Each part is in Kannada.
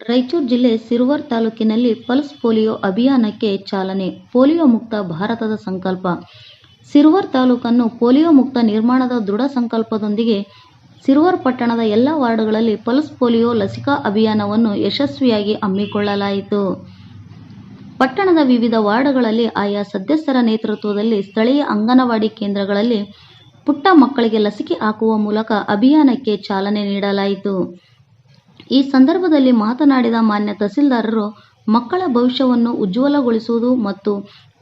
ರಾಯಚೂರು ಜಿಲ್ಲೆ ಸಿರುವಾರ್ ತಾಲೂಕಿನಲ್ಲಿ ಪಲ್ಸ್ ಪೋಲಿಯೋ ಅಭಿಯಾನಕ್ಕೆ ಚಾಲನೆ. ಪೋಲಿಯೋ ಮುಕ್ತ ಭಾರತದ ಸಂಕಲ್ಪ. ಸಿರುವಾರ್ ತಾಲೂಕನ್ನು ಪೋಲಿಯೋ ಮುಕ್ತ ನಿರ್ಮಾಣದ ದೃಢ ಸಂಕಲ್ಪದೊಂದಿಗೆ ಸಿರುವಾರ್ ಪಟ್ಟಣದ ಎಲ್ಲ ವಾರ್ಡ್ಗಳಲ್ಲಿ ಪಲ್ಸ್ ಪೋಲಿಯೋ ಲಸಿಕಾ ಅಭಿಯಾನವನ್ನು ಯಶಸ್ವಿಯಾಗಿ ಹಮ್ಮಿಕೊಳ್ಳಲಾಯಿತು. ಪಟ್ಟಣದ ವಿವಿಧ ವಾರ್ಡ್ಗಳಲ್ಲಿ ಆಯಾ ಸದಸ್ಯರ ನೇತೃತ್ವದಲ್ಲಿ ಸ್ಥಳೀಯ ಅಂಗನವಾಡಿ ಕೇಂದ್ರಗಳಲ್ಲಿ ಪುಟ್ಟ ಮಕ್ಕಳಿಗೆ ಲಸಿಕೆ ಹಾಕುವ ಮೂಲಕ ಅಭಿಯಾನಕ್ಕೆ ಚಾಲನೆ ನೀಡಲಾಯಿತು. ಈ ಸಂದರ್ಭದಲ್ಲಿ ಮಾತನಾಡಿದ ಮಾನ್ಯ ತಹಸೀಲ್ದಾರರು, ಮಕ್ಕಳ ಭವಿಷ್ಯವನ್ನು ಉಜ್ವಲಗೊಳಿಸುವುದು ಮತ್ತು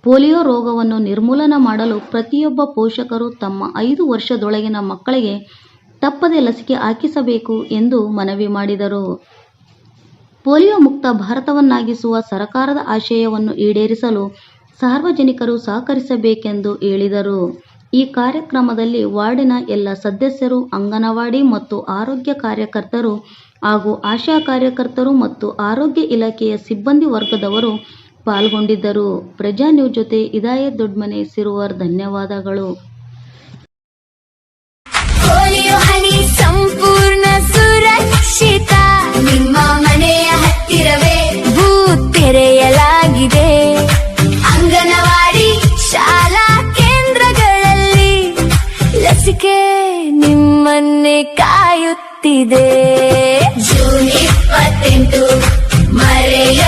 ಪೋಲಿಯೋ ರೋಗವನ್ನು ನಿರ್ಮೂಲನ ಮಾಡಲು ಪ್ರತಿಯೊಬ್ಬ ಪೋಷಕರು ತಮ್ಮ 5 ವರ್ಷದೊಳಗಿನ ಮಕ್ಕಳಿಗೆ ತಪ್ಪದೆ ಲಸಿಕೆ ಹಾಕಿಸಬೇಕು ಎಂದು ಮನವಿ ಮಾಡಿದರು. ಪೋಲಿಯೋ ಮುಕ್ತ ಭಾರತವನ್ನಾಗಿಸುವ ಸರ್ಕಾರದ ಆಶಯವನ್ನು ಈಡೇರಿಸಲು ಸಾರ್ವಜನಿಕರು ಸಹಕರಿಸಬೇಕೆಂದು ಹೇಳಿದರು. ಈ ಕಾರ್ಯಕ್ರಮದಲ್ಲಿ ವಾರ್ಡಿನ ಎಲ್ಲ ಸದಸ್ಯರು, ಅಂಗನವಾಡಿ ಮತ್ತು ಆರೋಗ್ಯ ಕಾರ್ಯಕರ್ತರು ಹಾಗೂ ಆಶಾ ಕಾರ್ಯಕರ್ತರು ಮತ್ತು ಆರೋಗ್ಯ ಇಲಾಖೆಯ ಸಿಬ್ಬಂದಿ ವರ್ಗದವರು ಪಾಲ್ಗೊಂಡಿದ್ದರು. ಪ್ರಜಾ ನ್ಯೂಸ್ ಜೊತೆ ಇದಾಯತ್ ದೊಡ್ಮನೆ, ಸಿರುವಾರ್. ಧನ್ಯವಾದಗಳು. ಪೋಲಿಯೋ ಹನಿ ಸಂಪೂರ್ಣ ಸುರಕ್ಷಿತ. ನಿಮ್ಮ ಮನೆಯ ಹತ್ತಿರವೇ ಬೂತ್ ತೆರೆಯಲಾಗಿದೆ. ಅಂಗನವಾಡಿ ಶಾಲಾ ಕೇಂದ್ರಗಳಲ್ಲಿ ಲಸಿಕೆ ನಿಮ್ಮನ್ನೇ ಕಾಯುತ್ತಿದೆ. ಜೂನ್ 28 ಮರೆಯ